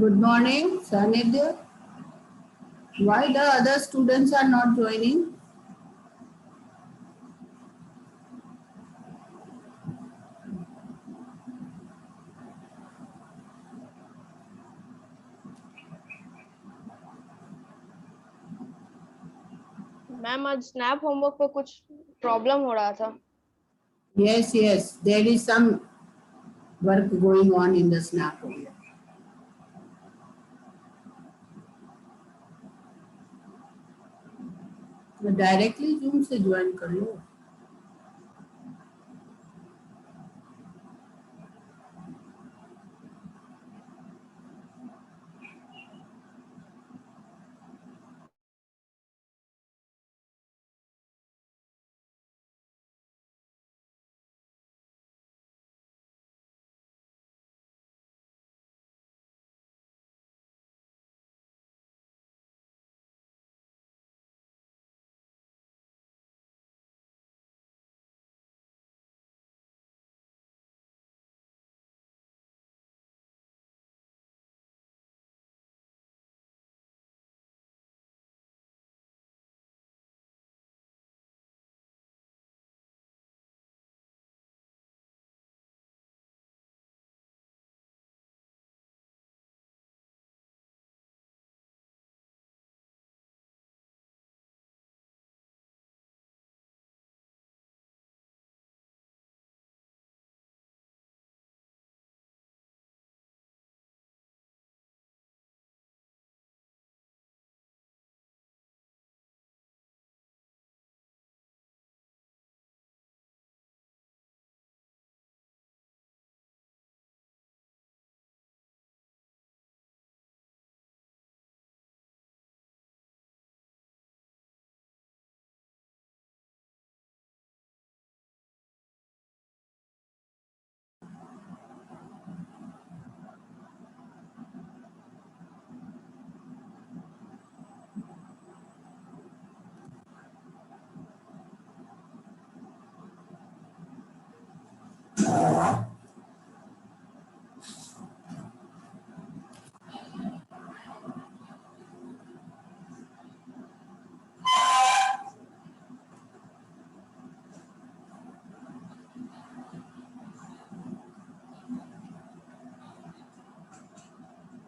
Good morning, Sanidhya. Why the other students are not joining? Ma'am आज snap homework पे कुछ problem हो रहा था. Yes, there is some work going on in the Snap homework. तो directly zoom से join कर लो.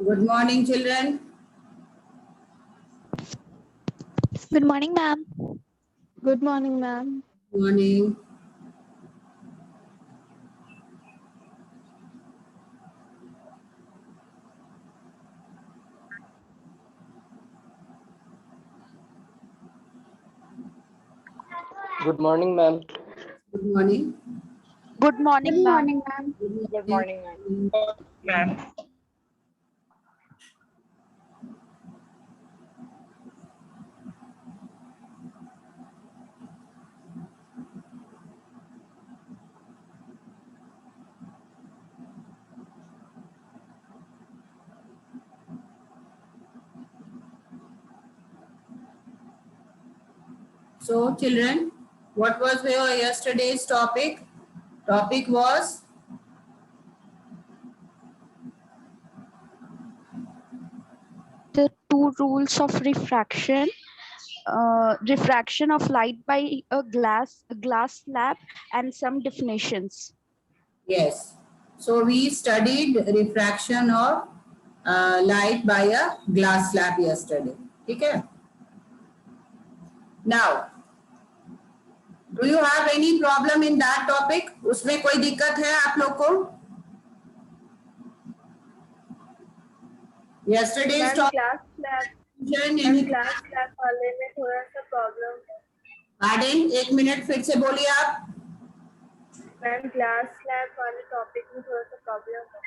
Good morning, children. Good morning, ma'am. Good morning, ma'am. Good morning. Good morning, ma'am. Good morning. Good morning, Good ma'am. morning, ma'am. Good morning, ma'am. So, children, what was your yesterday's topic? Topic was The two rules of refraction. Refraction of light by a glass slab, and some definitions. yes. So we studied refraction of light by a glass slab yesterday. ठीक है? Now, do you have any problem in that topic? उसमें कोई दिक्कत है आप लोग को? Yesterday's topic. Class lab वाले में थोड़ा सा प्रॉब्लम है. Pardon, एक मिनट फिर से बोलिए आप. मैम क्लास लैब वाले टॉपिक में थोड़ा सा प्रॉब्लम है.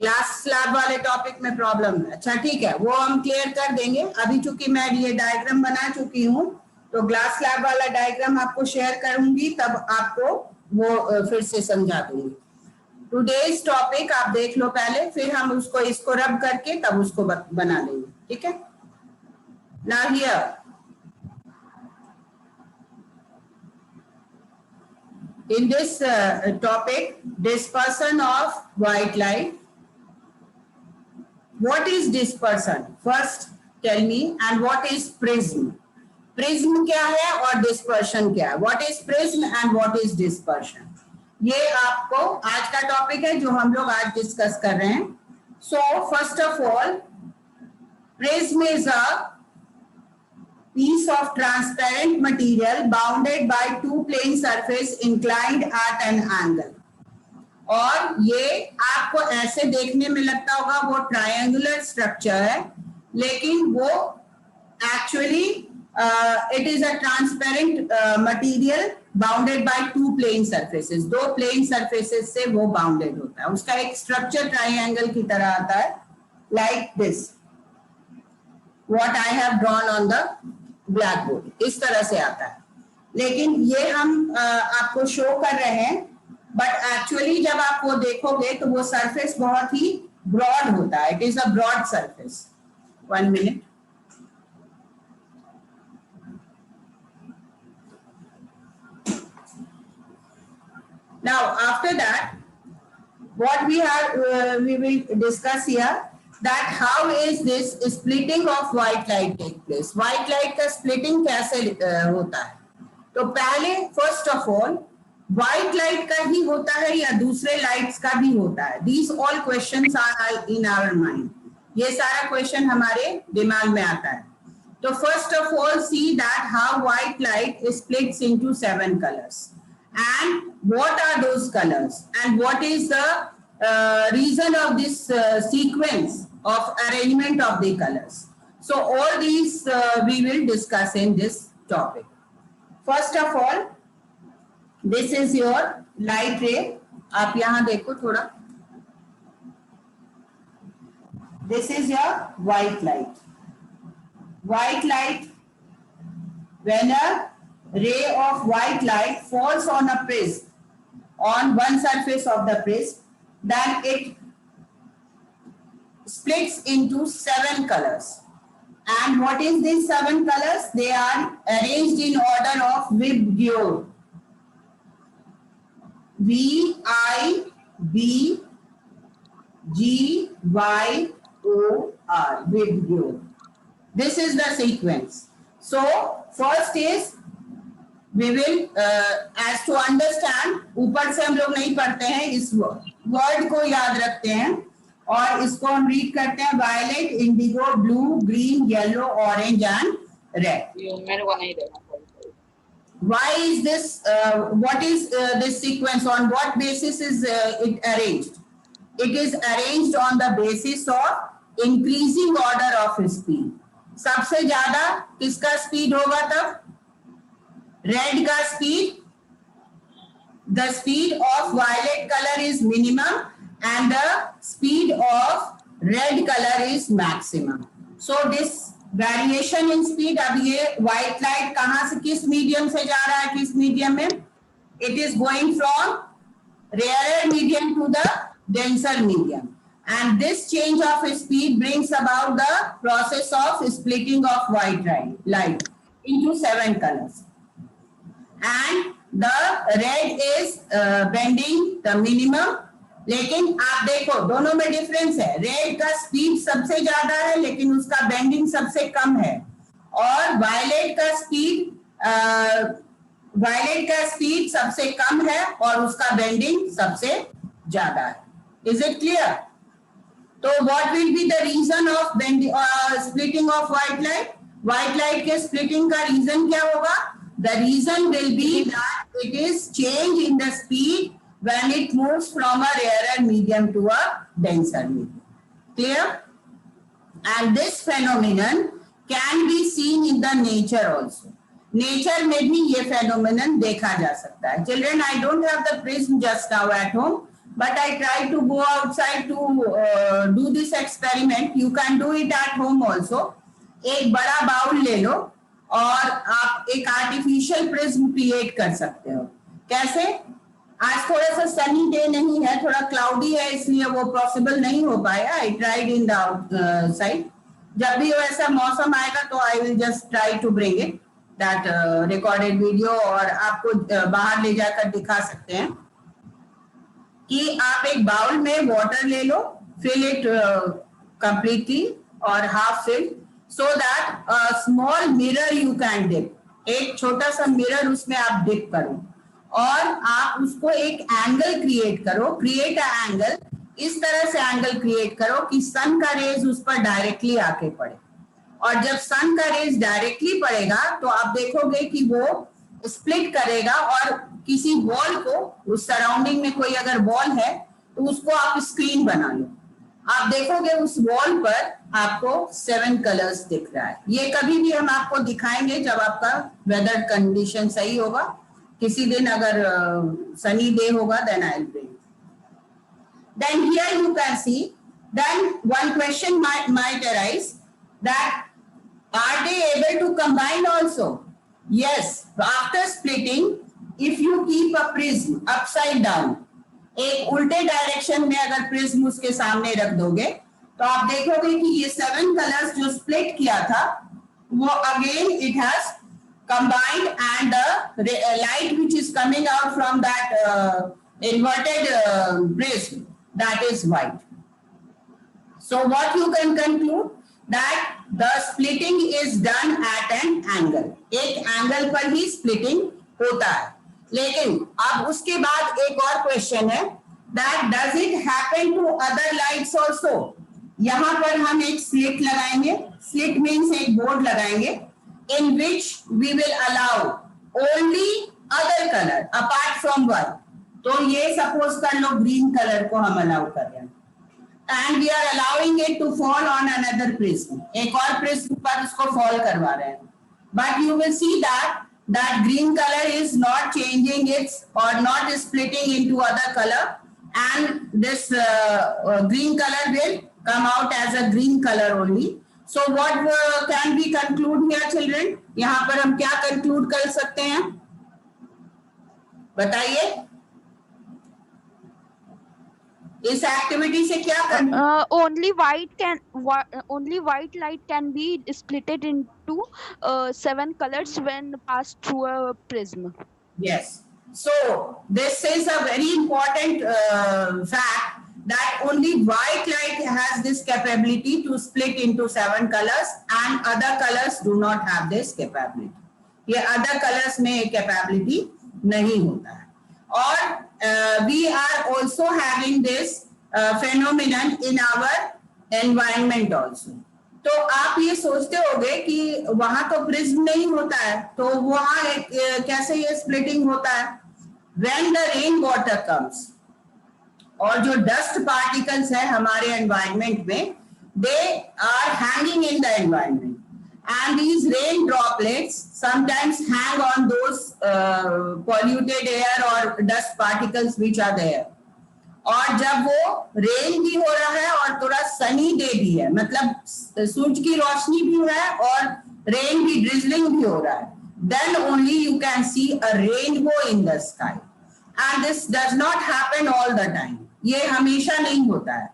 ग्लास स्लैब वाले टॉपिक में प्रॉब्लम है. अच्छा ठीक है, वो हम क्लियर कर देंगे. अभी चूंकि मैं ये डायग्राम बना चुकी हूँ तो ग्लास स्लैब वाला डायग्राम आपको शेयर करूंगी, तब आपको वो फिर से समझा दूंगी. टुडेज टॉपिक आप देख लो पहले, फिर हम उसको इसको रब करके तब उसको बना लेंगे. ठीक है? Now here in this topic, dispersion of white light. what is dispersion? First tell me, and what is prism? Prism क्या है और dispersion क्या है? What is prism and what is dispersion? ये आपको आज का टॉपिक है जो हम लोग आज डिस्कस कर रहे हैं. So first of all, prism is a piece of transparent material bounded by two plane surface inclined at an angle. और ये आपको ऐसे देखने में लगता होगा वो ट्रायंगुलर स्ट्रक्चर है, लेकिन वो actually it is a transparent material bounded by two plane surfaces. दो प्लेन सरफेसेस से वो बाउंडेड होता है. उसका एक स्ट्रक्चर ट्रायंगल की तरह आता है, like this what I have drawn on the black board. इस तरह से आता है, लेकिन ये हम आपको शो कर रहे हैं, बट एक्चुअली जब आप वो देखोगे तो वो सरफेस बहुत ही ब्रॉड होता है. It is a broad surface. 1 minute. Now after that, what we will discuss here, that how is this splitting of white light take place. White light का splitting कैसे होता है? तो पहले first of all white light का ही होता है या दूसरे लाइट्स का भी होता है? These all questions are in our mind. ये सारा क्वेश्चन हमारे दिमाग में आता है. तो first of all see that how white light splits into 7 colors. And what are those colors? And what is the reason of this sequence of arrangement of the colors? So all these we will discuss in this topic. First of all, this is your light ray. आप यहाँ देखो थोड़ा. This is your white light. White light, when a ray of white light falls on a prism on one surface of the prism, then it splits into 7 colors. And what is these 7 colors? They are arranged in order of Vibgyor. V-I-B-G-Y-O-R. Vibgyor. This is the sequence. So first is we will as to understand, ऊपर से हम लोग नहीं पढ़ते हैं, इस word को याद रखते हैं और इसको हम रीड करते हैं. Violet, indigo, blue, green, yellow, orange and red. Why is this? What is this sequence? On what basis is it arranged? It is arranged on the basis of increasing order of speed. सबसे ज्यादा किसका speed होगा तब? Red का speed. The speed of violet color is minimum and the speed of red color is maximum. So this variation in speed, अब ये white light कहाँ से किस मीडियम से जा रहा है, किस मीडियम में? It is going from rarer medium to the denser medium. And this change of speed brings about the process of splitting of white light into 7 colors. And the red is bending the minimum. लेकिन आप देखो दोनों में difference है. Red का speed सबसे ज्यादा है लेकिन उसका बेंडिंग सबसे कम है, और वायलेट का स्पीड सबसे कम है और उसका बेंडिंग सबसे ज्यादा है. Is it clear? तो what will be the reason of splitting of white light? White light के splitting का reason क्या होगा? The reason will be that it is change in the speed when it moves from a rarer medium to a denser medium. Clear? And this phenomenon can be seen in the nature also. Nature में भी ये phenomenon देखा जा सकता है. Children, I don't have the prism just now at home, but I try to go outside to do this experiment. You can do it at home also. एक बड़ा bowl ले लो और आप एक आर्टिफिशियल प्रिज्म क्रिएट कर सकते हो. कैसे? आज थोड़ा सा सनी डे नहीं है, थोड़ा क्लाउडी है, इसलिए वो पॉसिबल नहीं हो पाया. I tried in the outside. जब भी वैसा मौसम आएगा तो I will just try to bring it that recorded video, और आपको बाहर ले जाकर दिखा सकते हैं कि आप एक बाउल में वाटर ले लो, fill it completely or half filled, so that a small mirror you can dip. एक छोटा सा मिरर उसमें आप डिप करो और आप उसको एक एंगल क्रिएट करो, क्रिएट अ एंगल, इस तरह से एंगल क्रिएट करो कि सन का रेज उस पर डायरेक्टली आके पड़े। और जब सन का रेज डायरेक्टली पड़ेगा तो आप देखोगे कि वो स्प्लिट करेगा और किसी वॉल को, उस सराउंडिंग में कोई अगर वॉल है तो उसको आप स्क्रीन बना लो, आप देखोगे उस वॉल पर आपको 7 कलर्स दिख रहा है। ये कभी भी हम आपको दिखाएंगे जब आपका वेदर कंडीशन सही होगा। किसी दिन अगर सनी डे होगा then I'll bring. Then here you can see, then one question might arise that are they able to combine also? Yes, after splitting, if you keep a prism upside down, एक उल्टे direction में अगर prism उसके सामने रख दोगे तो आप देखोगे कि ये 7 कलर्स जो स्प्लिट किया था वो again it has combined and the light which is coming out from that inverted prism, that is white. So what you can conclude that the splitting is done at an angle. एक angle पर ही splitting होता है। लेकिन अब उसके बाद एक और क्वेश्चन है that does it happen to other lights also? यहाँ पर हम एक स्लिट लगाएंगे, स्लिट मीन्स एक बोर्ड लगाएंगे in which we will allow only other color apart from one. तो ये सपोज कर लो ग्रीन कलर को हम अलाउ कर रहे हैं and we are allowing it to fall on another prism. एक और प्रिज्म पर उसको फॉल करवा रहे हैं, but you will see that green color is not changing its or not splitting into other color, and this green color will come out as a green color only. So what can we conclude here children? यहाँ पर हम क्या conclude कर सकते हैं बताइए? इस activity से क्या only white light can be splitted into 7 colors when passed through a prism. Yes. So this is a very important fact that only white light has this capability to split into 7 colors and other colors do not have this capability. ये other colors में capability नहीं होता है। और we are also having this phenomenon in our environment also. तो आप ये सोचते होंगे कि वहां तो प्रिज्म नहीं होता है, तो वहां कैसे ये स्प्लिटिंग होता है? When the rain water comes और जो डस्ट पार्टिकल्स है हमारे एनवायरनमेंट में, they are hanging in the environment and these rain droplets sometimes hang on those polluted air or dust particles which are there. और जब वो रेन भी हो रहा है और थोड़ा सनी डे भी है, मतलब सूरज की रोशनी भी है और रेन भी, ड्रिजलिंग भी हो रहा है, then only you can see a rainbow in the sky. And this does not happen all the time. ये हमेशा नहीं होता है,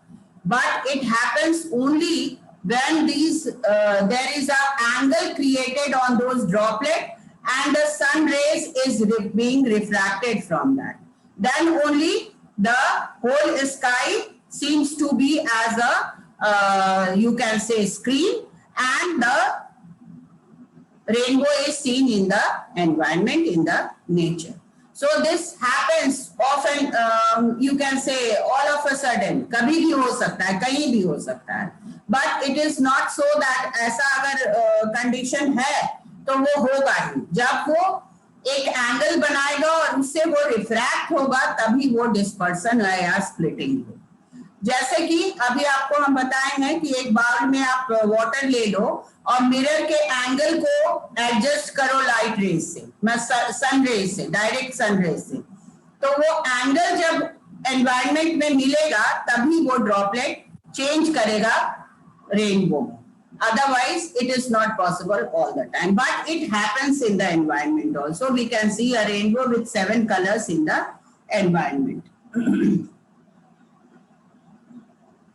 but it happens only when there is an angle created on those droplets and the sun rays is being refracted from that. Then only the whole sky seems to be as a you can say screen, and the rainbow is seen in the environment, in the nature. So this happens often, you can say all of a sudden, कभी भी हो सकता है, कहीं भी हो सकता है, but it is not so that ऐसा अगर condition है तो वो होगा ही। जब वो एक एंगल बनाएगा और उससे वो रिफ्रैक्ट होगा तभी वो डिस्पर्सन है या स्प्लिटिंग हो। जैसे कि अभी आपको हम बताए हैं कि एक बाउल में आप वाटर ले लो और मिरर के एंगल को एडजस्ट करो लाइट रेज से, सन रेज से, डायरेक्ट सन रेज से, तो वो एंगल जब एनवायरनमेंट में मिलेगा तभी वो ड्रॉपलेट चेंज करेगा रेनबो में। Otherwise, it is not possible all the time, but it happens in the environment also. We can see a rainbow with 7 colors in the environment.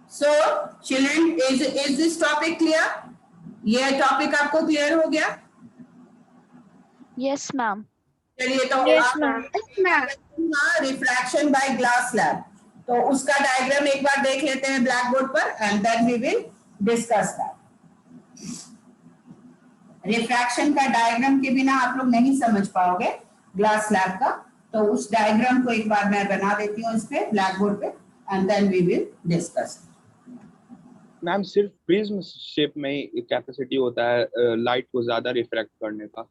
So, children, is this topic clear? ये topic आपको clear हो गया? Yes, ma'am. चलिए तो Yes, ma'am. Refraction by glass slab, तो उसका diagram एक बार देख लेते हैं ब्लैक बोर्ड पर, and then we will discuss that. Refraction का डायग्राम के बिना आप लोग नहीं समझ पाओगे ग्लास स्लैब का, तो उस डायग्राम को एक बार मैं बना देती हूँ इस पे ब्लैक बोर्ड पे, and then we will discuss. Ma'am सिर्फ प्रिज्म शेप में ही कैपेसिटी होता है लाइट को ज्यादा रिफ्रैक्ट करने का?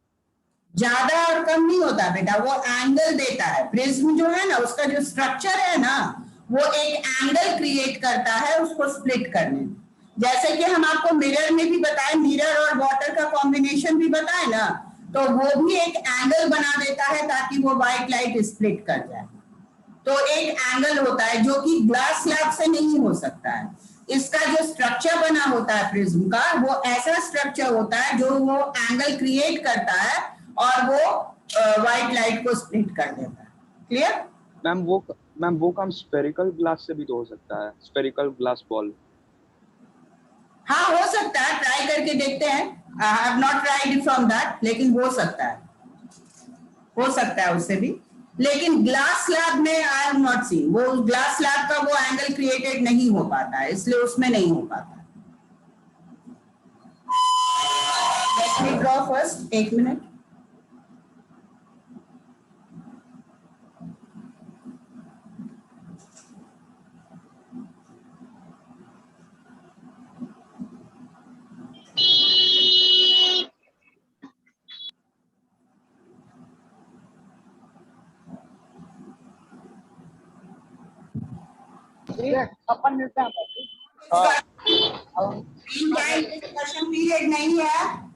ज्यादा और कम नहीं होता बेटा, वो एंगल देता है। प्रिज्म जो है ना, उसका जो स्ट्रक्चर है ना, वो एक एंगल क्रिएट करता है उसको स्प्लिट करने में। जैसे कि हम आपको मिरर में भी बताए, मिरर और वाटर का कॉम्बिनेशन भी बताए ना, तो वो भी एक एंगल बना देता है ताकि वो व्हाइट लाइट स्प्लिट कर जाए। तो एक एंगल होता है जो कि ग्लास स्लैब से नहीं हो सकता है। इसका जो स्ट्रक्चर बना होता है प्रिज्म का, वो ऐसा स्ट्रक्चर होता है जो वो एंगल क्रिएट करता है और वो व्हाइट लाइट को स्प्लिट कर देता है। क्लियर? मैम वो काम स्फेरिकल ग्लास से भी तो हो सकता है, स्फेरिकल ग्लास बॉल। हाँ हो सकता है, ट्राई करके देखते हैं। I have not tried from that, लेकिन हो सकता है उससे भी। लेकिन ग्लास स्लैब में आई हैव नॉट सीन, वो ग्लास स्लैब का वो एंगल क्रिएटेड नहीं हो पाता है, इसलिए उसमें नहीं हो पाता। लेट मी ड्रॉ फर्स्ट, एक मिनट। अपन मिलते हैं। डिस्कशन पीरियड नहीं है।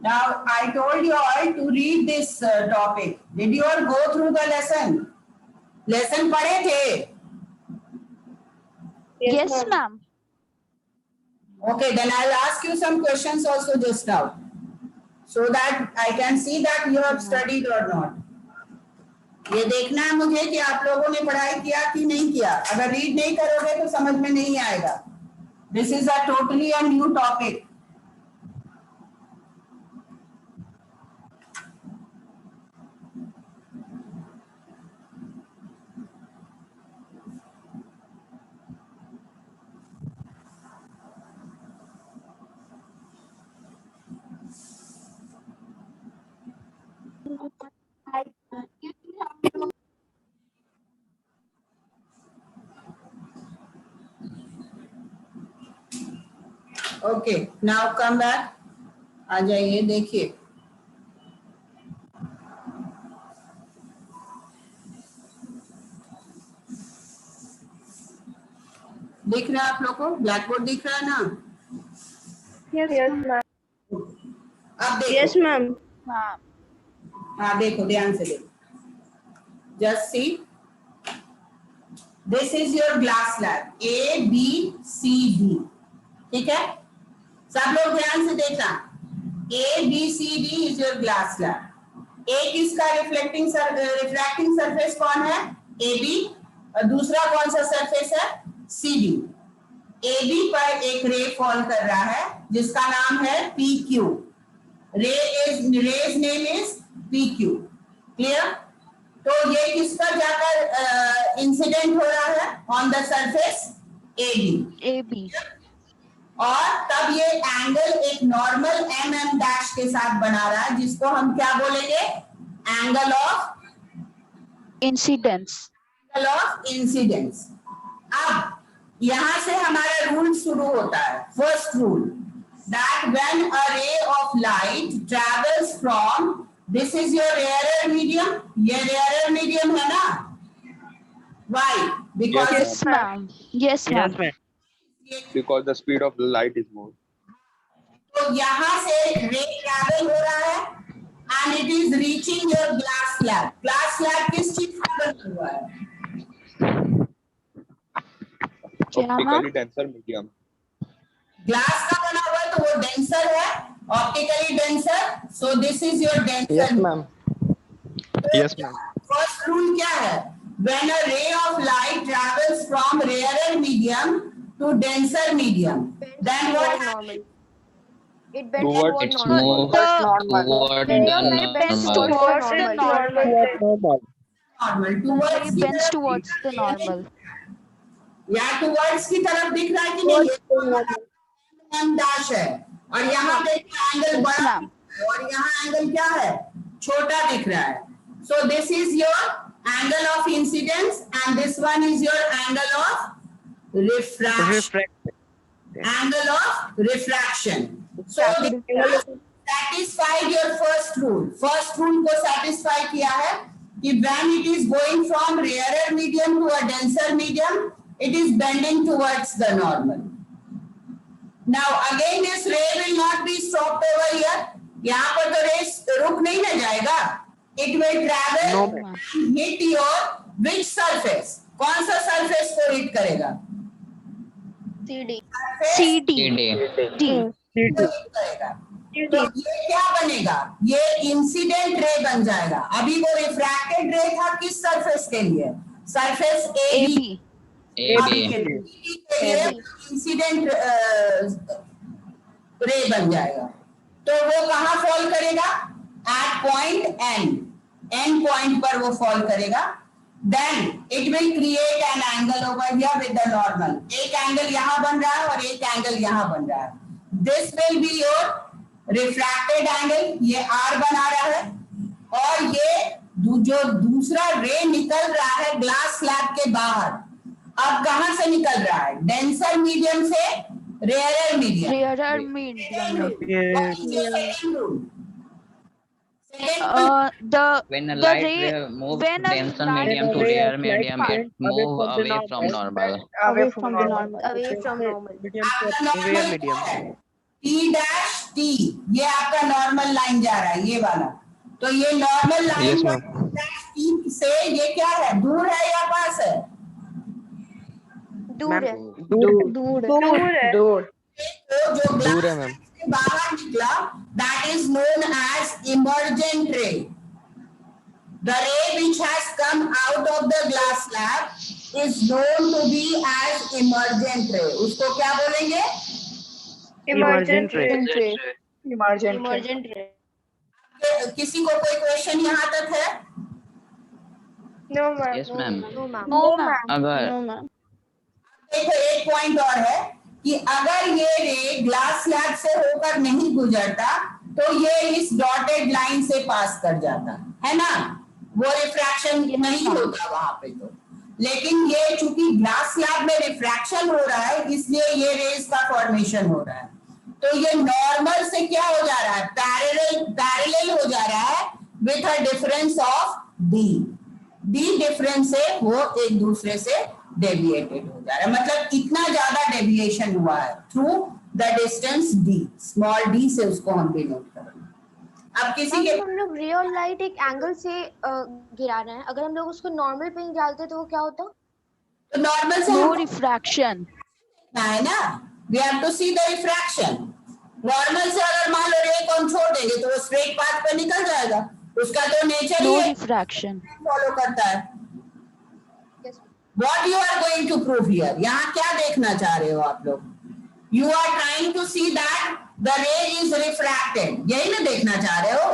Now, I told you all to read this topic. Did you all go through the lesson? Lesson पढ़े थे? Yes, ma'am. Okay, then I'll ask you some questions also just now, so that I can see that you have studied or not. ये देखना है मुझे कि आप लोगों ने पढ़ाई किया कि नहीं किया। अगर रीड नहीं करोगे तो समझ में नहीं आएगा। This is a totally a new topic. Okay, now come back, आ जाइए। देखिए दिख रहा है आप लोग को? ब्लैक बोर्ड दिख रहा है ना? Yes, ma'am. अब देखो। Yes, ma'am. हाँ देखो, ध्यान से देखो। Just see, this is your glass slab, ABCD। ठीक है, सब लोग ध्यान से देखना। ABCD is your glass slab. एक इसका रिफ्रैक्टिंग सरफेस कौन है? AB। और दूसरा कौन सा सरफेस है? CD। AB पर एक रे फॉल कर रहा है जिसका नाम है PQ। Rays name is PQ। Clear? तो ये किस पर जाकर इंसिडेंट हो रहा है? On the surface AB। AB। और तब ये एंगल एक नॉर्मल MM डैश के साथ बना रहा है, जिसको हम क्या बोलेंगे? Angle of incidence. Angle of incidence. अब यहां से हमारा रूल शुरू होता है। First rule, that when a ray of light travels from, this is your rarer medium, ये रेयरर मीडियम है ना? Why? Because Yes, ma'am. Yes, ma'am. Because the speed of the light is more. तो यहाँ से रे travel हो रहा है and it is reaching your glass slab. Glass slab किस चीज का बना हुआ है? क्या ma'am? Optically denser medium. Glass का बना हुआ है, तो वो डेंसर है, optically denser. So this is your denser. Yes, ma'am. Yes, ma'am. First rule क्या है? When a ray of light travels from rarer medium to denser medium, then what happens? It bends Towards towards its normal. more Toward Ray the of light bends normal. towards the normal. normal. Normal It towards की bends तरफ towards दिख the रहा है? normal. या towards की तरफ दिख रहा है कि नहीं? एम डैश है और यहाँ पे एंगल Yes, बड़ा ma'am. है और यहाँ एंगल क्या है? छोटा दिख रहा है। So this is your angle of incidence and this one is your angle of refraction. Angle of refraction. So satisfied your first rule. First rule को satisfy किया है कि when it is going from rarer medium to a denser medium, it is bending towards the normal. Now again this ray will not be stopped over here. यहाँ पर तो रे रुक नहीं ना जाएगा. It will travel and hit your which surface? कौन सा surface को hit करेगा? CD. CD. D. करेगा। तो ये क्या बनेगा? ये इंसिडेंट रे बन जाएगा। अभी वो रिफ्रैक्टेड रे था किस सरफेस के लिए? सरफेस AB के लिए इंसिडेंट रे बन जाएगा। तो वो कहाँ फॉल करेगा? एट पॉइंट N पॉइंट पर वो फॉल करेगा। Then it will create an angle over here with the normal. एक एंगल यहाँ बन रहा है और एक एंगल यहाँ बन रहा है। This will be your refracted angle. ये R बना रहा है और ये जो दूसरा रे निकल रहा है ग्लास स्लैब के बाहर, अब कहाँ से निकल रहा है? डेंसर मीडियम से rarer medium. Rarer medium. Second rule. When a The light ray ray moves when a denser light medium to ray rare of medium, light it move away from normal. Away from the normal. Away from normal. Medium आपका for rare normal medium. क्या है? T-T, ये आपका normal line जा रहा है, ये वाला। तो ये नॉर्मल लाइन T से ये क्या है? दूर है या पास है? दूर है। दूर तो जो दूर है, ग्लास मैम। से बाहर निकला, that is known as emergent ray. The ray which has come out of the glass slab is known to be as emergent ray. उसको क्या बोलेंगे? Emergent ray. Emergent ray. किसी को कोई क्वेश्चन यहाँ तक है? No ma'am. Yes, ma'am. No ma'am. No, ma'am. अगर देखो एक पॉइंट और है कि अगर ये रे ग्लास स्लैब से होकर नहीं गुजरता तो ये इस डॉटेड लाइन से पास कर जाता है ना, वो रिफ्रैक्शन नहीं होता वहां पे। तो लेकिन ये चूंकि ग्लास स्लैब में रिफ्रैक्शन हो रहा है इसलिए ये रेज का फॉर्मेशन हो रहा है। तो ये नॉर्मल से क्या हो जा रहा है? पैरेलल हो जा रहा है with a difference of D difference से वो एक दूसरे से डेविएटेड हो जा रहा है। मतलब इतना ज्यादा डेविएशन हुआ है through the distance d, small d से उसको हम डिनोट करेंगे। अब किसी के हम लोग रे और लाइट एक एंगल से गिरा रहे हैं, अगर हम लोग उसको नॉर्मल पे डालते तो वो क्या होता? तो नॉर्मल से No हम refraction. है ना, we have to see the refraction. Normal से अगर मान लो रे को हम छोड़ देंगे तो वो स्ट्रेट पाथ पे निकल जाएगा, उसका तो नेचर No ही refraction. फॉलो करता है। What you are going to prove here? यहाँ क्या देखना चाह रहे हो आप लोग? You are trying to see that the ray is refracted. यही ना देखना चाह रहे हो?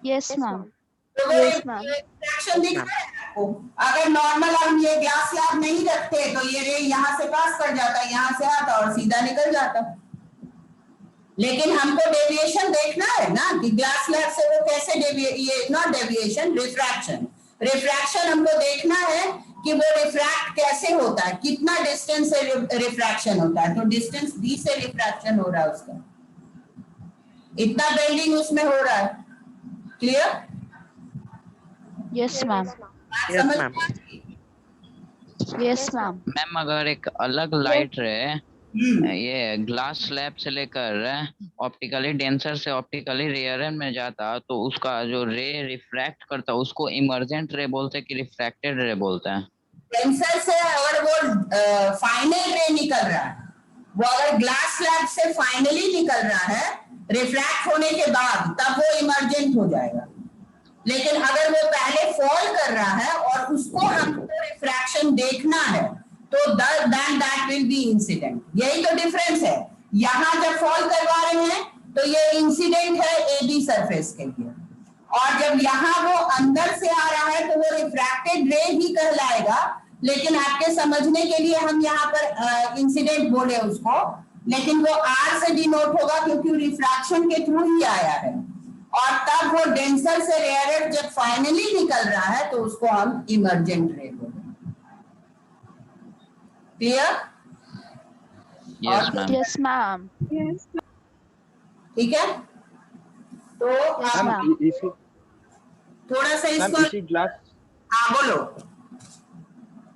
Yes, ma'am. तो वो Yes, ma'am. रिफ्रैक्शन दिख रहा है आपको? अगर नॉर्मल हम ये ग्लास स्लैब नहीं रखते तो ये रे यहाँ से पास कर जाता, यहाँ से आता और सीधा निकल जाता। लेकिन हमको डेविएशन देखना है ना कि ग्लास स्लैब से वो कैसे ये नॉट डेविएशन, रिफ्रैक्शन हमको देखना है कि वो रिफ्रैक्ट कैसे होता है, कितना डिस्टेंस से रिफ्रैक्शन होता है। तो डिस्टेंस d से रिफ्रैक्शन हो रहा है उसका, इतना बेंडिंग उसमें हो रहा है। Clear? Yes, ma'am. Yes, ma'am. Yes, ma'am. Ma'am अगर एक अलग लाइट रहे ये ग्लास स्लैब से लेकर ऑप्टिकली डेंसर से ऑप्टिकली रेयर में जाता तो उसका जो रे रिफ्रैक्ट करता उसको इमर्जेंट रे बोलते हैं कि रिफ्रैक्टेड रे बोलते हैं? डेंसर से अगर वो फाइनल रे निकल रहा है, वो अगर ग्लास स्लैब से फाइनली निकल रहा है रिफ्रैक्ट होने के बाद, तब वो इमर्जेंट हो जाएगा। लेकिन अगर वो पहले फॉल कर रहा है और उसको हमको रिफ्रैक्शन देखना है तो then that will be incident. यही तो डिफरेंस है। यहाँ जब फॉल करवा रहे हैं तो ये इंसिडेंट है एबी सरफेस के लिए, और जब यहाँ वो अंदर से आ रहा है तो वो रिफ्रैक्टेड रे ही कहलाएगा। लेकिन आपके समझने के लिए हम यहाँ पर इंसिडेंट बोले उसको, लेकिन वो आर से डिनोट होगा क्योंकि रिफ्रैक्शन के थ्रू ही आया है। और तब वो डेंसर से रेयर जब फाइनली निकल रहा है तो उसको हम इमर्जेंट रे बोलेंगे। Clear? Yes ma'am. Yes, ma'am. ठीक है, तो आप मैम इसी थोड़ा सा मैम इसको, इसी ग्लास हाँ बोलो।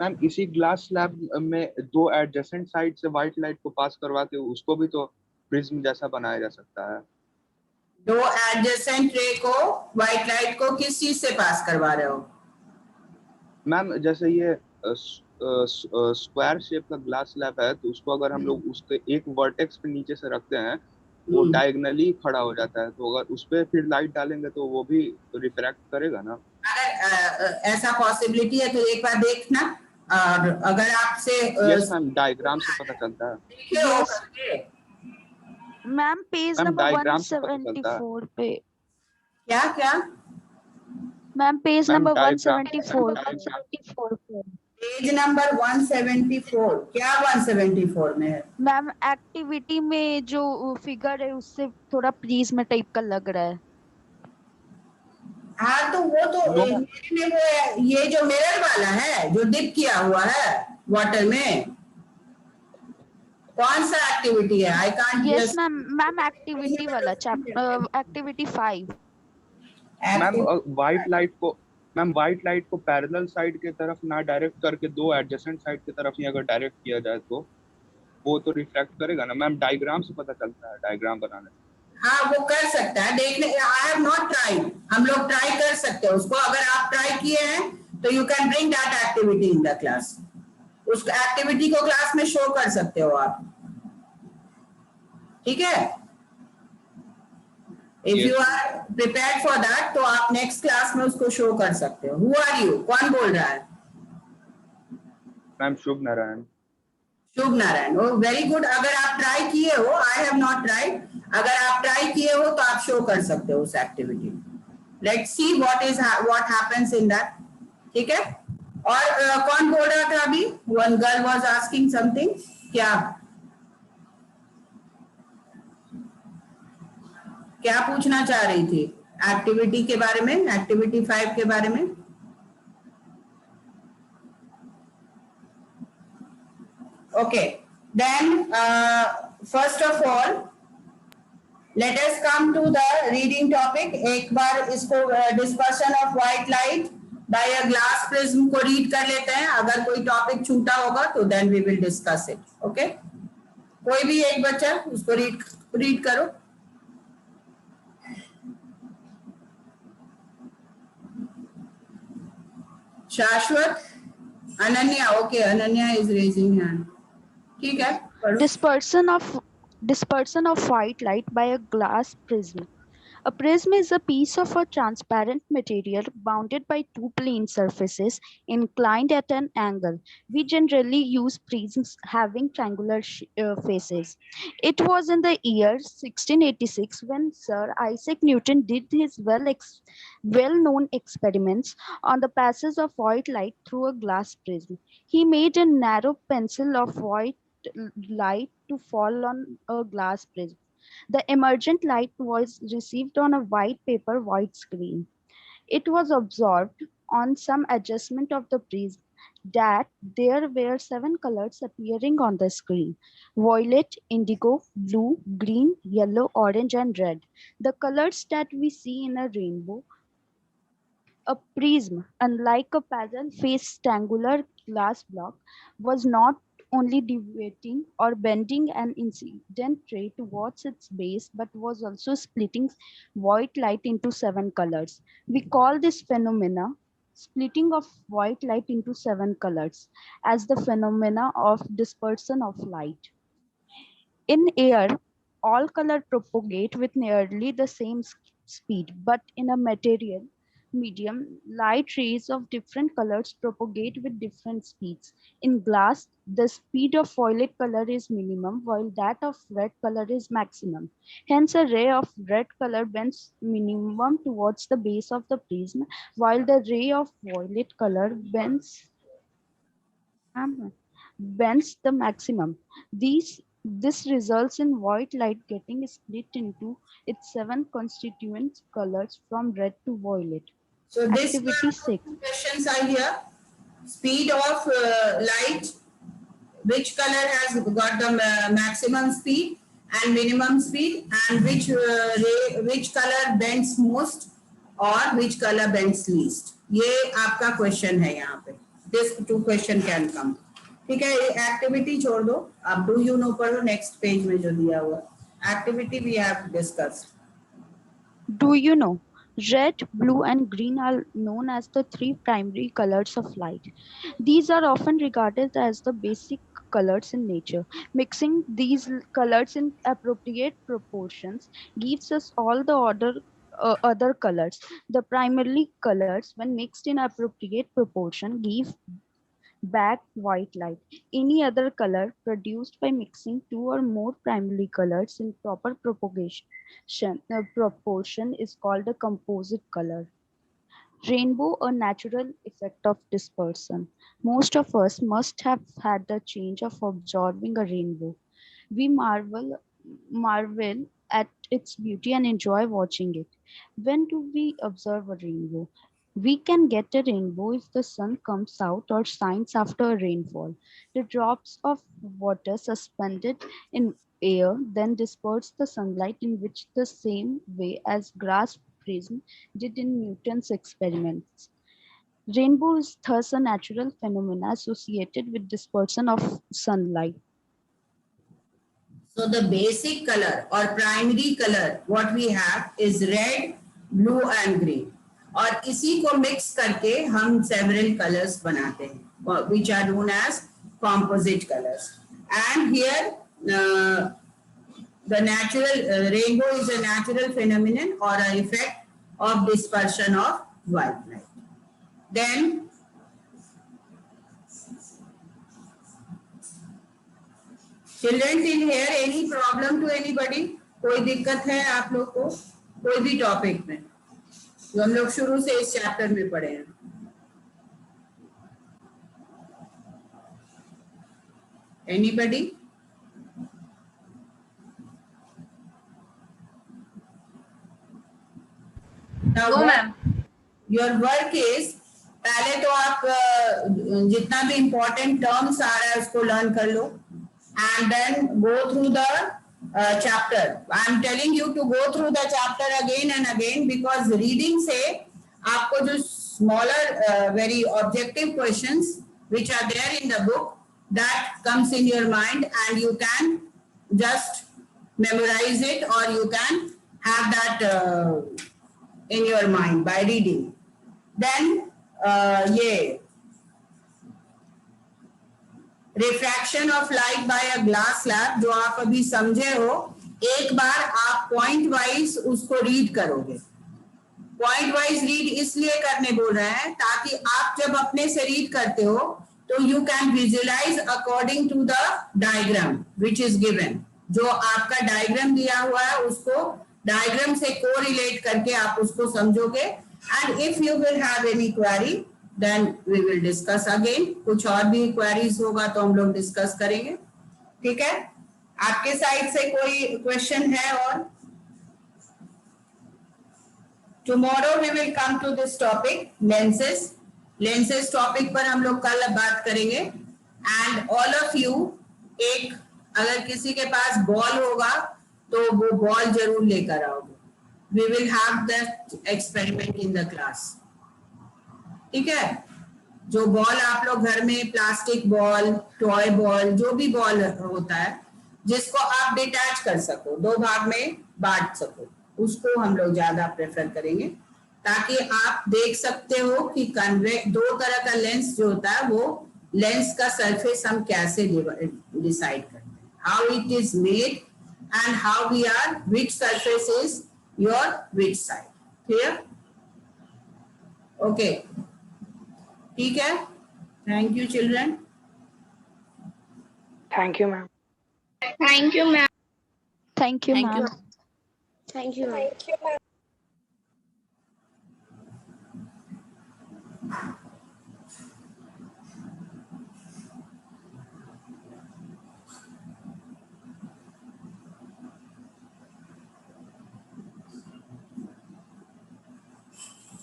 मैम इसी ग्लास स्लैब में दो एडजेसेंट साइड से व्हाइट लाइट को पास करवा के उसको भी तो प्रिज्म जैसा बनाया जा सकता है। दो एडजेसेंट रे को व्हाइट लाइट को किस चीज से पास करवा रहे हो? मैम जैसे ये स्क्वायर शेप का ग्लास स्लैब है तो उसको अगर हम लोग उसके एक वर्टेक्स पे नीचे से रखते हैं वो डायगनली खड़ा हो जाता है, तो अगर उस पे फिर लाइट डालेंगे तो वो भी रिफ्रैक्ट करेगा ना? अगर ऐसा पॉसिबिलिटी है तो एक बार देखना, और अगर आपसे यस मैम, डायग्राम से पता चलता है। देखे हो करके, Ma'am, page ma'am number diagram से पता चलता है। 174 पे। क्या क्या Ma'am, page ma'am number diagram 174 पे। पेज नंबर 174, क्या 174 में है? मैम एक्टिविटी में जो फिगर है उससे थोड़ा प्रिज्म टाइप का लग रहा है। हाँ तो वो तो नो। मेरे में वो है, ये जो मिरर वाला है जो डिप किया हुआ है वाटर में, कौन सा एक्टिविटी है? I can't yes ma'am, ma'am activity वाला chapter activity 5। Ma'am white light को पैरेलल साइड के तरफ ना डायरेक्ट करके दो एडजेसेंट साइड की तरफ ही अगर डायरेक्ट किया जाए तो वो तो रिफ्लेक्ट करेगा ना मैम? डायग्राम से पता चलता है, डायग्राम बनाने से। हाँ वो कर सकता है, देखने। आई हैव नॉट ट्राइड, हम लोग ट्राई कर सकते हैं उसको। अगर आप ट्राई किए हैं तो you can bring that activity in the class, उस एक्टिविटी को क्लास में शो कर सकते हो आप, ठीक है? If you are prepared for that तो आप नेक्स्ट क्लास में उसको शो कर सकते हो। Who are you? कौन बोल रहा है? Ma'am Shubh Narayan. Shubh Narayan, oh very good. अगर आप ट्राई किए हो, आई हैव नॉट ट्राइड, अगर आप ट्राई किए हो तो आप शो कर सकते हो उस activity. Let's see what happens in that, ठीक है? और कौन बोल रहा था अभी? One girl was asking something, क्या पूछना चाह रही थी? एक्टिविटी के बारे में, एक्टिविटी 5 के बारे में। Okay, then first of all, let us come to the reading topic. एक बार इसको dispersion of white light by a glass prism को read कर लेते हैं। अगर कोई टॉपिक छूटा होगा तो then we will discuss it. Okay? कोई भी एक बच्चा उसको read करो। शाश्वत, Ananya, okay, Ananya is raising hand. ठीक है, पढ़ो। Dispersion of white light by a glass prism. A prism is a piece of a transparent material bounded by two plane surfaces inclined at an angle. We generally use prisms having triangular faces. It was in the year 1686 when Sir Isaac Newton did his well-known experiments on the passage of white light through a glass prism. He made a narrow pencil of white light to fall on a glass prism. The emergent light was received on a white paper white screen. It was observed on some adjustment of the prism that there were 7 colors appearing on the screen: violet, indigo, blue, green, yellow, orange, and red. The colors that we see in a rainbow. A prism, unlike a paddle-faced triangular glass block, was not only deviating or bending an incident ray towards its base, but was also splitting white light into 7 colors. We call this phenomena, splitting of white light into 7 colors, as the phenomena of dispersion of light. In air, all color propagate with nearly the same speed, but in a material medium, light rays of different colors propagate with different speeds. In glass, the speed of violet color is minimum, while that of red color is maximum. Hence, a ray of red color bends minimum towards the base of the prism, while the ray of violet color bends the maximum. This results in white light getting split into its 7 constituent colors from red to violet. So this Activity 6. questions are here. Speed of light, which color has got the maximum speed and minimum speed, and which color bends most or which color bends least. ये आपका question है यहाँ पे. This 2 question can come. ठीक है, activity छोड़ दो, अब डू यू नो पढ़ो नेक्स्ट पेज में जो दिया हुआ. Activity we have discussed. Do you know? Red, blue, and green are known as the 3 primary colors of light. These are often regarded as the basic colors in nature. Mixing these colors in appropriate proportions gives us all the other colors. The primary colors, when mixed in appropriate proportion, give back white light. Any other color produced by mixing 2 or more primary colors in proper proportion is called a composite color. Rainbow, a natural effect of dispersion. Most of us must have had the change of observing a rainbow. We marvel at its beauty and enjoy watching it. When do we observe a rainbow? We can get a rainbow if the sun comes out or shines after a rainfall. The drops of water suspended in air then disperse the sunlight in which the same way as glass prism did in Newton's experiments. Rainbow is thus a natural phenomenon associated with dispersion of sunlight. So the basic color or primary color what we have is red, blue and green. और इसी को mix करके हम several colors बनाते हैं, which are known as composite colors. And here the natural rainbow is a natural phenomenon or an effect of dispersion of white light. Then children, till here any problem to anybody? कोई दिक्कत है आप लोग को कोई भी topic में जो हम लोग शुरू से इस चैप्टर में पढ़े हैं? Anybody? Now, No, ma'am. Your work is पहले तो आप जितना भी important terms आ रहा है उसको learn कर लो and then go through the chapter. I am telling you to go through the chapter again and again because reading से आपको जो smaller very objective questions which are there in the book that comes in your mind and you can just memorize it or you can have that in your mind by reading. Then ये refraction of light by a glass slab जो आप अभी समझे हो, एक बार आप point wise उसको read करोगे। पॉइंट वाइज रीड इसलिए करने बोल रहे हैं ताकि आप जब अपने से रीड करते हो तो you can visualise according to the diagram which is given. जो आपका डायग्राम दिया हुआ है उसको डायग्राम से कोरिलेट करके आप उसको समझोगे। And if you will have any query then we will discuss again. कुछ और भी क्वेरीज होगा तो हम लोग डिस्कस करेंगे, ठीक है। आपके साइड से कोई क्वेश्चन है? और tomorrow we will come to this topic lenses. Lenses topic पर हम लोग कल बात करेंगे। एंड ऑल ऑफ यू, एक अगर किसी के पास बॉल होगा तो वो बॉल जरूर लेकर आओगे। We will have that experiment in the class, ठीक है। जो बॉल आप लोग घर में, प्लास्टिक बॉल, टॉय बॉल, जो भी बॉल होता है जिसको आप डिटैच कर सको, दो भाग में बांट सको, उसको हम लोग ज्यादा प्रेफर करेंगे ताकि आप देख सकते हो कि दो तरह का लेंस जो होता है वो लेंस का सरफेस हम कैसे डिसाइड करते हैं, how it is made and how we are, which surface is your which side. Clear? Okay, ठीक है। Thank you children. Thank you, ma'am. Thank you, ma'am. Thank you, ma'am. Thank you, ma'am.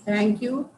Thank you.